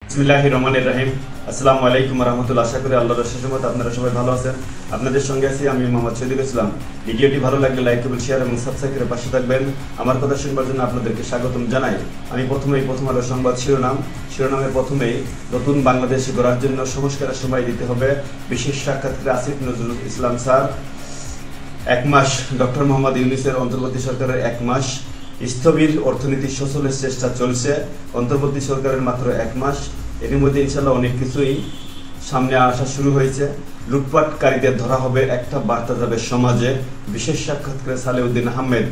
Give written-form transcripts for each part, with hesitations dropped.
বিসমিল্লাহির রহমানির রহিম। আসসালামু আলাইকুম ওয়া রাহমাতুল্লাহ। আশা করি আল্লাহর রহমতে আপনারা সবাই ভালো আছেন। আপনাদের সঙ্গে আছি আমি মোহাম্মদ শহীদুল ইসলাম। ভিডিওটি ভালো লাগলে লাইক করবেন, শেয়ার এবং সাবস্ক্রাইব করে পাশে থাকবেন। আমার কথা শুনবার জন্য আপনাদেরকে স্বাগতম জানাই। আমি প্রথম আলো সংবাদ শিরোনামের প্রথমেই নতুন বাংলাদেশ গড়ার জন্য সংস্কারের সময় দিতে হবে। বিশেষ সাক্ষাৎকারে আসিফ নজরুল ইসলাম স্যার। 1 মাস ডক্টর মোহাম্মদ ইউনূসের অন্তর্বর্তী সরকারের 1 মাস স্থবির অর্থনীতি সচলের চেষ্টা চলছে। অন্তর্বর্তী সরকারের মাত্র 1 মাস, এর মধ্যে ইনশাল্লাহ অনেক কিছুই সামনে আসা শুরু হয়েছে। লুটপাটকারীদের ধরা হবে, একটা বার্তা যাবে সমাজে। বিশেষ সাক্ষাৎকারে সালেউদ্দিন আহমেদ।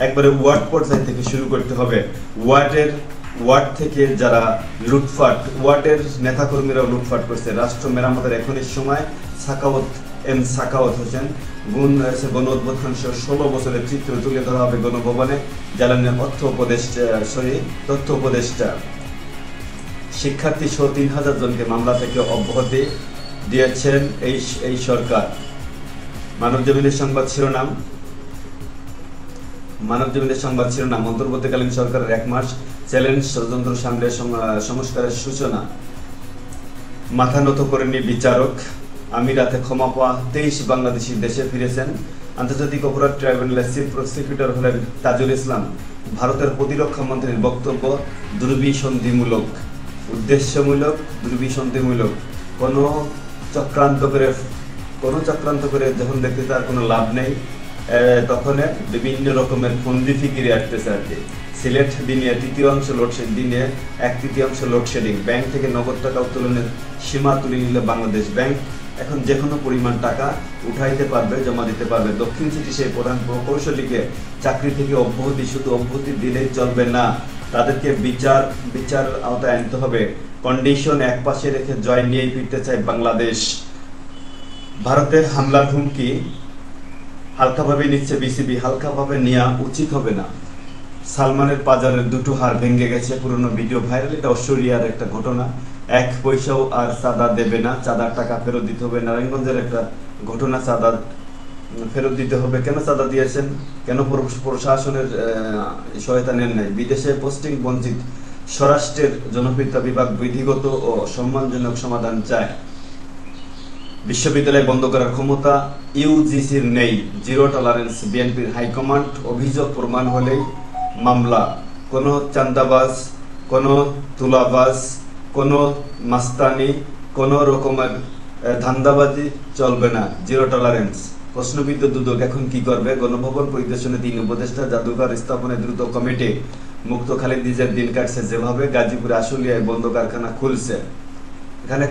একবারে ওয়ার্ড পর্যায় থেকে শুরু করতে হবে। ওয়ার্ড থেকে যারা লুটপাট, ওয়ার্ডের নেতাকর্মীরাও লুটপাট করছে। রাষ্ট্র মেরামতের এখনই সময়। সাখাওয়াত হোসেন গণ উদ্বোধন 16 বছরের চিত্র তুলে ধরা হবে গণভবনে। জ্বালানি তথ্য উপদেষ্টা। শিক্ষার্থী সহ 3000 জনকে মামলা থেকে অব্যাহতি দিয়েছেন এই সরকার। মানবজমিনের সংবাদ শিরোনাম অন্তর্বর্তীকালীন সরকারের 1 মাস চ্যালেঞ্জ, ষড়যন্ত্র সামলে সংস্কারের সূচনা। মাথা নত করেনি বিচারক। আমিরাতে ক্ষমা পাওয়া 23 বাংলাদেশি দেশে ফিরেছেন। আন্তর্জাতিক অপরাধ ট্রাইব্যুনালের চিফ প্রসিকিউটর হলেন তাজুল ইসলাম। ভারতের প্রতিরক্ষা মন্ত্রীর বক্তব্য দুর্বিসন্ধিমূলক, উদ্দেশ্যমূলক, দুর্বিসন্ধিমূলক। কোনো চক্রান্ত করে যখন দেখতে তার কোনো লাভ নেই, তখন বিভিন্ন রকমের ফন্দি ফিকিরে আসতেছে আর কি। সিলেট দিনে 1/3 লোডশেডিং। ব্যাংক থেকে নগদ টাকা উত্তোলনের সীমা তুলে নিলে বাংলাদেশ ব্যাংক এখন যে কোনো পরিমাণ টাকা উঠাইতে পারবে, জমা দিতে পারবে। দক্ষিণ সিটি সেই প্রধান প্রকৌশলীকে চাকরি থেকে শুধু অব্যাহতি দিলেই চলবে না, তাদেরকে বিচার আওতায় আনতে হবে। কন্ডিশন একপাশে রেখে জয় নিয়েই ফিরতে চায় বাংলাদেশ। ভারতের হামলার হুমকি হালকাভাবে নিচ্ছে বিসিবি, হালকাভাবে নেওয়া উচিত হবে না। সালমানের পাজারের 2টো হাড় ভেঙে গেছে, পুরনো ভিডিও ভাইরাল। এটা অস্ট্রেলিয়ার একটা ঘটনা। 1 পয়সাও আর চাঁদা দেবে না, চাঁদার টাকা ফেরত দিতে হবে। নারায়ণগঞ্জের একটা ঘটনা, চাঁদা ফেরত দিতে হবে। কেন চাঁদা দিয়েছেন, কেন প্রশাসনের সহায়তা নেন নাই? বিদেশে পোস্টিং বঞ্চিত। স্বরাষ্ট্রের জনপ্রিয়তা বিভাগ বিধিগত ও সম্মানজনক সমাধান চায়। বিশ্ববিদ্যালয় বন্ধ করার ক্ষমতা ইউজিসির নেই, জিরো টলারেন্স বিএনপির হাইকমান্ড। অভিযোগ প্রমাণ হলেই মামলা। কোনো চাঁদাবাজ, কোনো তুলাবাজ, কোনো মাস্তানি, কোনো রকমের ধান্দাবাজি চলবে না, জিরো টলারেন্স। প্রশ্নবিদ্ধ দুদক এখন কি করবে? গণভবন পরিদর্শনে 3 উপদেষ্টা, জাদুঘর স্থাপনে দ্রুত কমিটি। মুক্ত খালেদিজের দিন কাটছে যেভাবে। গাজীপুরে আশুলিয়ায় বন্ধ কারখানা খুলছে। এখানে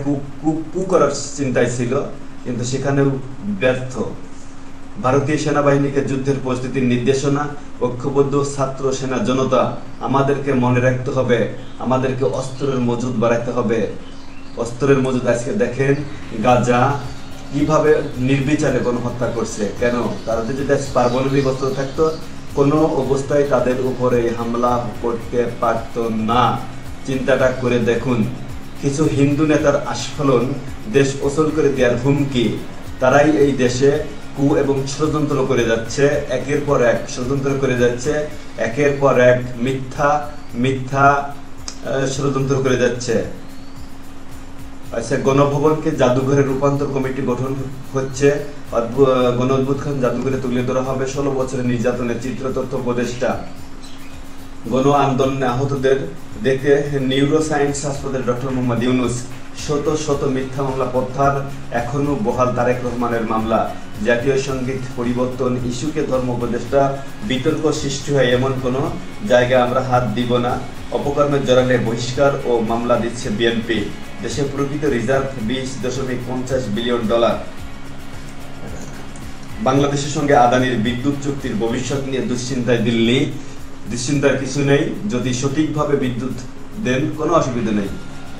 কু করার চিন্তায় ছিল, কিন্তু সেখানেও ব্যর্থ। ভারতীয় সেনাবাহিনীকে যুদ্ধের প্রস্তুতির নির্দেশনা। ঐক্যবদ্ধ ছাত্র সেনা জনতা, আমাদেরকে মনে রাখতে হবে, আমাদেরকে অস্ত্রের মজুদ বাড়াইতে হবে। অস্ত্রের মজুদ আজকে দেখেন, গাজা কিভাবে নির্বিচারে গণহত্যা করছে। কেন? তারা যদি পারমাণবিক অস্ত্র থাকতো, কোনো অবস্থায় তাদের উপরে হামলা করতে পারত না। চিন্তাটা করে দেখুন। কিছু হিন্দু নেতার আস্ফালন, দেশ অচল করে দেওয়ার হুমকি। তারাই এই দেশে এবং ষড়যন্ত্র করে যাচ্ছে, একের পর এক ষড়যন্ত্র করে যাচ্ছে, একের পর এক মিথ্যা ষড়যন্ত্র করে যাচ্ছে। আচ্ছা, গণভবনকে জাদুঘরে রূপান্তর কমিটি গঠন হচ্ছে। গণ উদ্বোধন জাদুঘরে তুলে ধরা হবে 16 বছরের নির্যাতনের চিত্র। তথ্য উপদেষ্টা। গণ আন্দোলনে আহতদের দেখে নিউরো সায়েন্স হাসপাতালে ডক্টর মোহাম্মদ ইউনূস। শত মিথ্যা মামলা প্রত্যাহার, এখনো বহাল তারেক রহমানের মামলা। জাতীয় সঙ্গীত পরিবর্তন ইস্যুকে ধর্ম উপদেষ্টা। বিতর্ক সৃষ্টি হয় এমন কোনো জায়গায় আমরা হাত দিব না। অপকর্মের জড়ালে বহিষ্কার ও মামলা দিচ্ছে বিএনপি। দেশে প্রকৃত রিজার্ভ $20.50 বিলিয়ন। বাংলাদেশের সঙ্গে আদানির বিদ্যুৎ চুক্তির ভবিষ্যৎ নিয়ে দুশ্চিন্তায় দিল্লি। দুশ্চিন্তার কিছু নেই, যদি সঠিকভাবে বিদ্যুৎ দেন কোনো অসুবিধা নেই,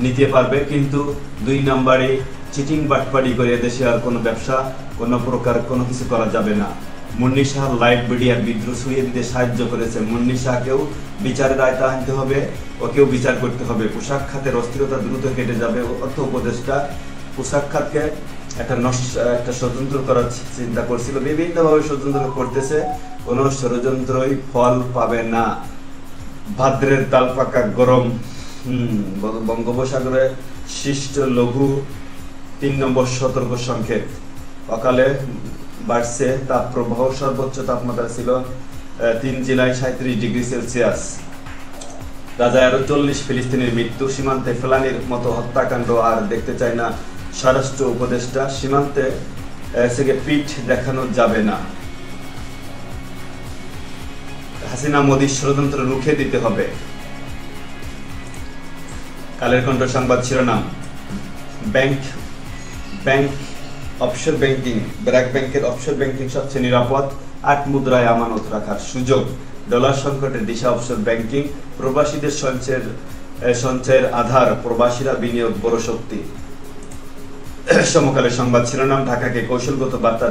নিতে পারবে। কিন্তু 2 নম্বরে চিটিং বাটপাড়ি করে দেশে আর কোনো ব্যবসা, কোনো প্রকার কোনো কিছু করা যাবে না। মুন্নি শাহ লাইভ মিডিয়ার বিদ্রোহ সরিয়ে দিতে সাহায্য করেছে। মুন্নি শাহকেও বিচারের আয়তায় আনতে হবে, ওকেও বিচার করতে হবে। পোশাক খাতের অস্থিরতা দ্রুত কেটে যাবে। অর্থ উপদেষ্টা পোশাক খাতকে একটা ষড়যন্ত্র করার চিন্তা করছিল, বিভিন্নভাবে ষড়যন্ত্র করতেছে, কোনো ষড়যন্ত্রই ফল পাবে না। ভাদ্রের তাল পাকা গরম বঙ্গোপসাগরে সৃষ্ট লঘু 3 নম্বর সতর্ক সংকেত। অকালে বাড়ছে তাপপ্রবাহ, সর্বোচ্চ তাপমাত্রা ছিল 3 জেলায় 37 ডিগ্রি সেলসিয়াস। গাজায় আরো 40 ফিলিস্তিনের মৃত্যু। সীমান্তে ফেলানির মতো হত্যাকাণ্ড আর দেখতে চায় না স্বরাষ্ট্র উপদেষ্টা। সীমান্তে থেকে পিঠ দেখানো যাবে না। হাসিনা মোদীর ষড়যন্ত্র রুখে দিতে হবে। কালের কণ্ঠ সংবাদ শিরোনাম, ব্যাংক অফশোর ব্যাংকিং, ব্র্যাক ব্যাংকের অফশোর ব্যাংকিং সবচেয়ে নিরাপদ, 8 মুদ্রায় আমানত রাখার সুযোগ, ডলার সংকটের দিশা অফশোর ব্যাংকিং, প্রবাসীদের সঞ্চয়ের আধার, প্রবাসীরা বিনিয়োগ বড় শক্তি। সমকালের সংবাদ শিরোনাম, ঢাকাকে কৌশলগত বার্তা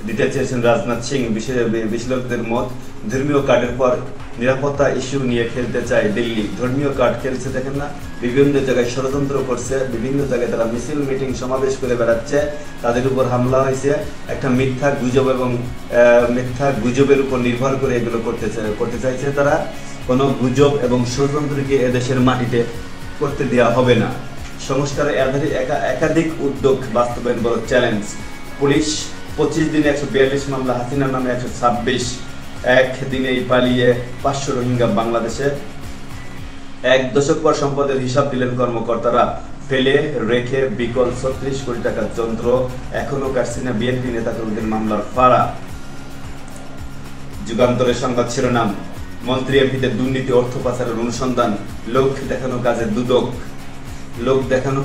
দিতে চেয়েছেন রাজনাথ সিং। বিশ্লেষকদের মত, ধর্মীয় কার্ডের পর নিরাপত্তা ইস্যু নিয়ে খেলতে চায় দিল্লি। ধর্মীয় কার্ড খেলছে, দেখেন না, বিভিন্ন জায়গায় ষড়যন্ত্র করছে, বিভিন্ন জায়গায় তারা মিছিল মিটিং সমাবেশ করে বেড়াচ্ছে, তাদের উপর হামলা হয়েছে। একটা মিথ্যা গুজব এবং মিথ্যা গুজবের উপর নির্ভর করে এগুলো করতে চাইছে তারা। কোনো গুজব এবং ষড়যন্ত্রকে এদেশের মাটিতে করতে দেওয়া হবে না। সংস্কারের একাধিক উদ্যোগ বাস্তবায়ন বড় চ্যালেঞ্জ। পুলিশ 25 দিনে 142 মামলা, হাসিনার নামে 126। একদিনেই পালিয়ে 500 রোহিঙ্গা বাংলাদেশে। 1 দশক পর সম্পদের হিসাব দিলেন কর্মকর্তারা। ফেলে রেখে বিকল 36 কোটি টাকার যন্ত্র, এখনো কাটছে না বিএনপি নেতাকর্মীদের মামলার ফাড়া। যুগান্তরের সংবাদ শিরোনাম, মন্ত্রী এমপিদের দুর্নীতি, অর্থ পাচারের অনুসন্ধান, লোক দেখানো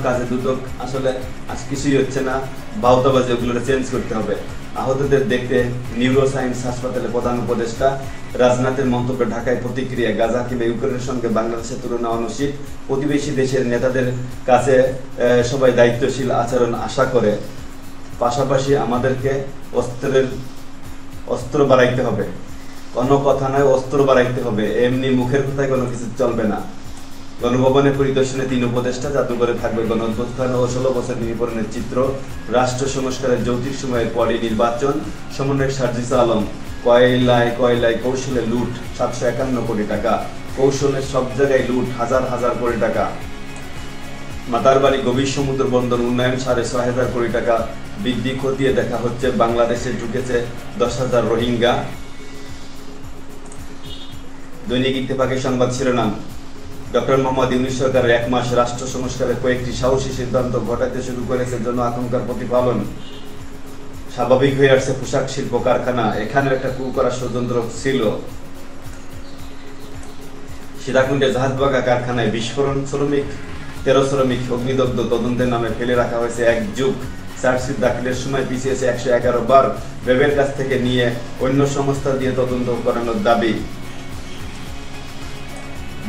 কাজে দুদক। আসলে আজ কিছুই হচ্ছে না, বাউতাবাজি, ওগুলো চেঞ্জ করতে হবে। আহতদের দেখতে নিউরো সায়েন্স হাসপাতালে প্রধান উপদেষ্টা। রাজনাথের মন্তব্যে ঢাকায় প্রতিক্রিয়া, গাজা কিংবা ইউক্রেনের সঙ্গে বাংলাদেশের তুলনা অনুচিত। প্রতিবেশী দেশের নেতাদের কাছে সবাই দায়িত্বশীল আচরণ আশা করে। পাশাপাশি আমাদেরকে অস্ত্র বাড়াইতে হবে। কোনো কথা নয়, অস্ত্র বাড়াইতে হবে। এমনি মুখের কথায় কোনো কিছু চলবে না। গণভবনে পরিদর্শনে 3 উপদেষ্টা। জাদুঘরে থাকবে গণঅভ্যুত্থান ও 16 বছর নির্বাচনের চিত্র। রাষ্ট্র সংস্কারের যৌক্তিক সময়ের পরই নির্বাচন। সমন্বয়ক সার্জিস আলম, কয়লায় কৌশলে লুট 751 কোটি টাকা। কৌশলে সব জায়গায় লুট, হাজার কোটি টাকা। মাতারবাড়ি গভীর সমুদ্র বন্দর উন্নয়ন 6,500 কোটি টাকা বৃদ্ধি খতিয়ে দেখা হচ্ছে। বাংলাদেশে ঢুকেছে 10,000 রোহিঙ্গা। দৈনিক ইত্তেফাকের সংবাদ শিরোনাম, ডক্টর মোহাম্মদ ইউনূস সরকারের 1 মাস রাষ্ট্র সংস্কারের কয়েকটি সাহসী সিদ্ধান্ত ঘটাতে শুরু করেছে জন আকাঙ্ক্ষার প্রতিফলন। স্বাভাবিক হয়ে আসছে পোশাক শিল্প কারখানা। এখানে একটা কু করা ষড়যন্ত্র ছিল। সীতাকুণ্ডে জাহাজবাগা কারখানায় বিস্ফোরণ, 13 শ্রমিক অগ্নিদগ্ধ। তদন্তের নামে ফেলে রাখা হয়েছে 1 যুগ। চার্জশিট দাখিলের সময় পিছিয়েছে 111 বার। র্যাবের কাছ থেকে নিয়ে অন্য সংস্থা দিয়ে তদন্ত করানোর দাবি।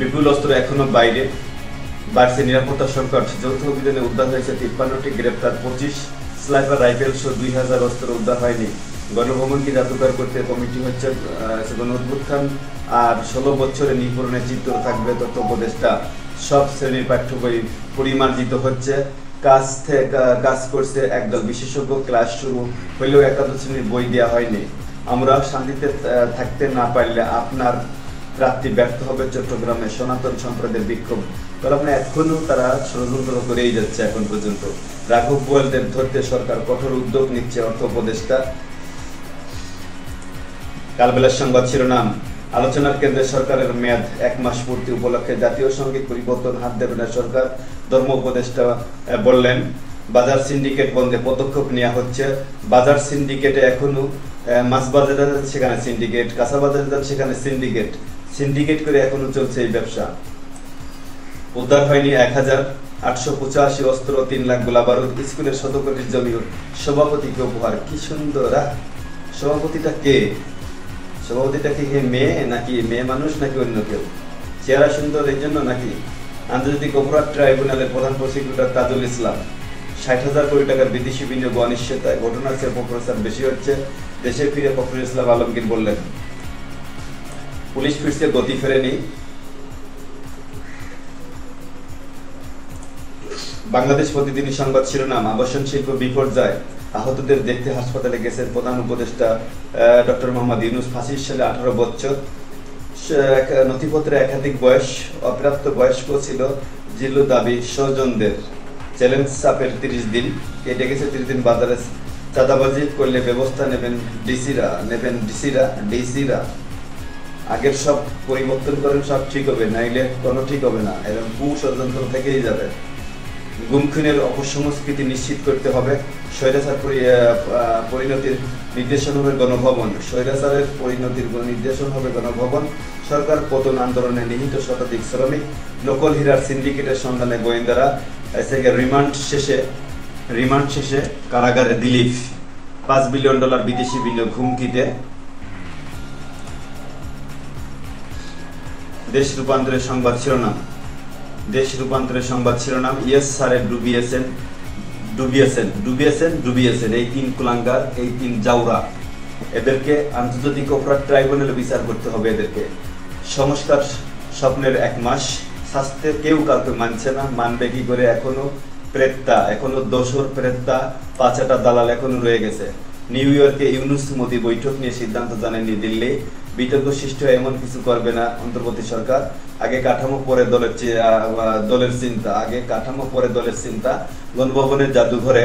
বিপুল অস্ত্র এখনো বাইরে, বাড়ছে নিরাপত্তা সংকট। যৌথ অভিযানে উদ্ধার হয়েছে 53টি, গ্রেপ্তার 25। স্নাইপার রাইফেল সহ 2000 অস্ত্র উদ্ধার হয়নি। গণভবনকে জাদুঘর করতে কমিটি হচ্ছে। গণঅভ্যুত্থান আর 16 বছরে নিপূরণের চিত্র থাকবে তথ্য উপদেষ্টা। সব শ্রেণীর পাঠ্য বই পরিমার্জিত হচ্ছে। কাজ করছে একদল বিশেষজ্ঞ। ক্লাস শুরু হলেও একাদশ শ্রেণীর বই দেওয়া হয়নি। আমরা শান্তিতে থাকতে না পারলে আপনার প্রাপ্তি ব্যর্থ হবে। চট্টগ্রামে সনাতন সম্প্রদায়ের বিক্ষোভ। এখনো তারা ষড়যন্ত্র করেই যাচ্ছে এখন পর্যন্ত। রাঘব বোয়ালদের ধরতে সরকার কঠোর উদ্যোগ নিচ্ছে, অর্থ উপদেষ্টা। কালবেলার সংবাদ শিরোনাম, আলোচনার কেন্দ্রে সরকারের মেয়াদ 1 মাস পূর্তি উপলক্ষে জাতীয় সঙ্গীত পরিবর্তন হাত দেবে না সরকার। ধর্ম উপদেষ্টা বললেন, বাজার সিন্ডিকেট বন্ধে পদক্ষেপ নেওয়া হচ্ছে। বাজার সিন্ডিকেটে এখনো মাছ বাজারে সেখানে সিন্ডিকেট, কাঁচা বাজারে সেখানে সিন্ডিকেট করে এখনো চলছে এই ব্যবসা। উদ্ধার হয়নি 1885 অস্ত্র, 3 লাখ গোলা বারুদ। স্কুলের 100 কোটির জমি সভাপতিকে উপহার। কি সুন্দর! সভাপতিটা কে? মেয়ে নাকি মেয়ে মানুষ নাকি অন্য কেউ? চেহারা সুন্দর এই জন্য নাকি? আন্তর্জাতিক অপরাধ ট্রাইব্যুনালের প্রধান প্রসিকিউটর তাজুল ইসলাম, 60,000 কোটি টাকার বিদেশি বিনিয়োগ অনিশ্চয়তায় ঘটনার চেয়ে অপপ্রচার বেশি হচ্ছে। দেশে ফিরে ফখরুল ইসলাম আলমগীর বললেন, পুলিশ ফিরছে, গতি ফেরেনি। বাংলাদেশ প্রতিদিন সংবাদ শিরোনাম, আবাসন শিল্প বিপর্যয়, আহতদের দেখতে হাসপাতালে গেছেন প্রধান উপদেষ্টা ডক্টর মোহাম্মদ ইউনূস। ফাঁসির সালে 18 বছর, নথিপত্রে একাধিক বয়স অপ্রাপ্ত বয়স্ক ছিল। জিল্লু দাবি স্বজনদের চ্যালেঞ্জ চাপের 30 দিন কেটে গেছে। 30 দিন বাজারে চাঁদাবাজি করলে ব্যবস্থা নেবেন ডিসিরা। আগের সব পরিবর্তন করেন, সব ঠিক হবে, নাইলে কোনো ঠিক হবে না। এরকম কুষড়যন্ত্র থেকেই যাবে। গুমখুনের অপসংস্কৃতি নিশ্চিত করতে হবে। স্বৈরাচার পরিণতির নির্দেশন হবে গণভবন। স্বৈরাচারের পরিণতির নির্দেশন হবে গণভবন। সরকার পতন আন্দোলনে নিহিত শতাধিক শ্রমিক। নকল হীরার সিন্ডিকেটের সন্ধানে গোয়েন্দারা। রিমান্ড শেষে কারাগারে দিলীপ। $5 বিলিয়ন বিদেশি বিনিয়োগ হুমকিতে। দেশ রূপান্তরের সংবাদ শিরোনাম ইয়েস স্যারে ডুবিয়েছেন এই 3 কুলাঙ্গার, এই 3 জাউরা। এদেরকে আন্তর্জাতিক অপরাধ ট্রাইব্যুনালে বিচার করতে হবে। এদেরকে সংস্কার স্বপ্নের 1 মাস, শাস্তে কেউ কাউকে মানছে না, মানবে কি করে? এখনো দোসর প্রেত্তা, পাঁচাটা দালাল এখনো রয়ে গেছে। নিউ ইয়র্কে ইউনুস মোদি বৈঠক নিয়ে সিদ্ধান্ত জানায়নি দিল্লি। বিতর্ক সৃষ্টি হয় এমন কিছু করবে না অন্তর্বর্তী সরকার। আগে কাঠামো পরে দলের চিন্তা। গণভবনের জাদুঘরে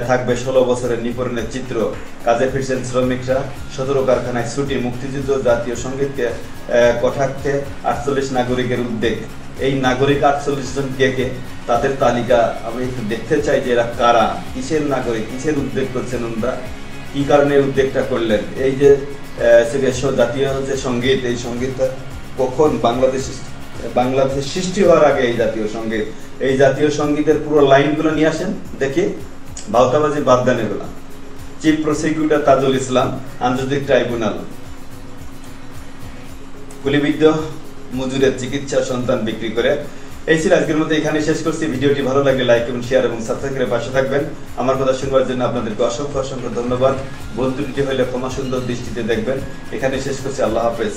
থাকবে 16 বছরের নিপরণের চিত্র। কাজে ফিরছেন শ্রমিকরা। 17 কারখানায় ছুটি। মুক্তিযুদ্ধ জাতীয় সঙ্গীতকে কটাক্ষে 48 নাগরিকের উদ্বেগ। এই নাগরিক 48 জন কে? তাদের তালিকা আমি একটু দেখতে চাই যে এরা কারা, কিসের নাগরিক, কিসের উদ্বেগ করছেন ওনারা, কি কারণে উদ্বেগটা করলেন। এই যে জাতীয় যে সঙ্গীত, এই সঙ্গীতটা কখন বাংলাদেশ সৃষ্টি হওয়ার আগে এই জাতীয় সঙ্গীতের পুরো লাইনগুলো নিয়ে আসেন দেখি। ভাওতাবাজি বাদ দেন এগুলা। চিফ প্রসিকিউটর তাজুল ইসলাম, আন্তর্জাতিক ট্রাইব্যুনাল। গুলিবিদ্ধ মজুরের চিকিৎসা সন্তান বিক্রি করে। এই ছিল আজকের মতো, এখানে শেষ করছি। ভিডিওটি ভালো লাগলে লাইক এবং শেয়ার এবং সাবস্ক্রাইব করে পাশে থাকবেন। আমার কথা শুনবার জন্য আপনাদেরকে অসংখ্য ধন্যবাদ। ভুল ত্রুটি হলে ক্ষমা সুন্দর দৃষ্টিতে দেখবেন। এখানে শেষ করছি। আল্লাহ হাফেজ।